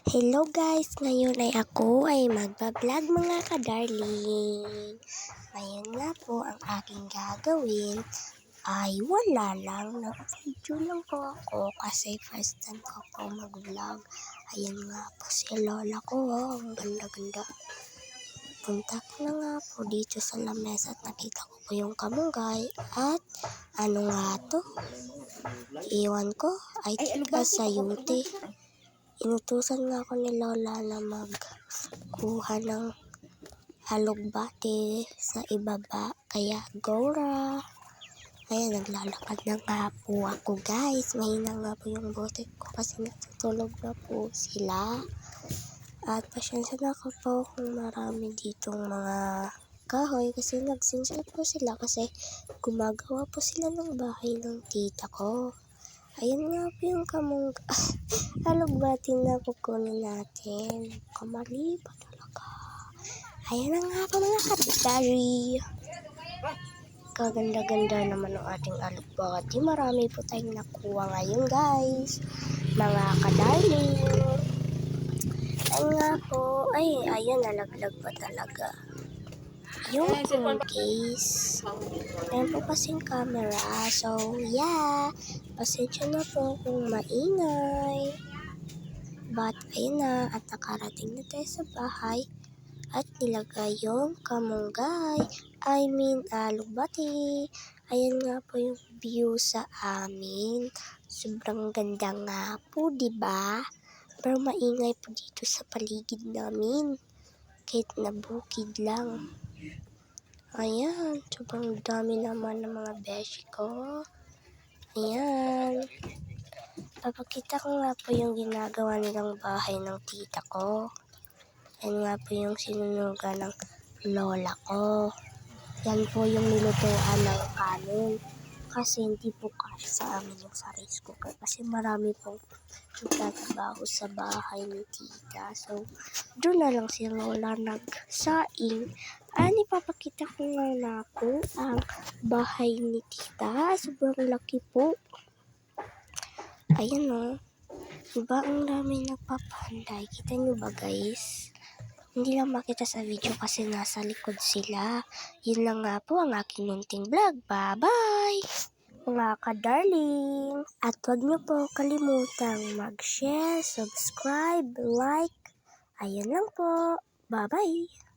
Hello guys! Ngayon ay ako ay magbablog mga ka-darling. Ngayon nga po ang aking gagawin ay wala lang. Nag-video lang po ako kasi first time ko po mag-vlog. Ayan nga po si lola ko. Ang ganda-ganda. Punta ko na nga po dito sa lamesa at nakita ko po yung kamunggay. At ano nga to? Iwan ko ay sayute. Inutusan nga ako ni Lola na magkuha ng alugbati sa ibaba. Kaya Gora. Ayan, naglalakad na nga po ako guys. Mahina nga po yung bote ko kasi natutulog na po sila. At pasensya na ako po kung marami ditong mga kahoy kasi nagsinsel po sila kasi gumagawa po sila ng bahay ng tita ko. Ayan nga po yung alugbati na kukunin natin. Kamali pa talaga. Ayan na nga po mga kapitari. Kaganda-ganda naman ang ating alugbati. Marami po tayong nakuha ngayon guys. Mga kadarling. Ayan nga po. Ay, ayan nalaglag pa talaga. Yung phone case. Ayan po kasing camera. So, yeah. Pasensya na po kung maingay. But, ayun na. At nakarating na tayo sa bahay. At nilagay yung kamunggay. Alugbati. Ayan nga po yung view sa amin. Sobrang ganda nga po, diba? Pero maingay po dito sa paligid namin. Kahit na bukid lang. Ayan, sobrang dami naman ng mga beshi ko. Ayan. Papakita ko nga po yung ginagawa nilang bahay ng tita ko. Ayan nga po yung sinunugan ng lola ko. Yan po yung nilutuan ng kanin. Kasi hindi po kasi sa amin yung sa rice cooker. Kasi marami pong nagtatrabaho sa bahay ni tita. So, doon na lang si lola nagsaing. Ipapakita ko nga na po ang bahay ni tita. Sobrang laki po. Ayan o. Diba ang dami nagpapanday? Kita nyo ba guys? Hindi lang makita sa video kasi nasa likod sila. Yun lang nga po ang aking munting vlog. Bye-bye! Mga ka-darling. At huwag nyo po kalimutang mag-share, subscribe, like. Ayan lang po. Bye-bye!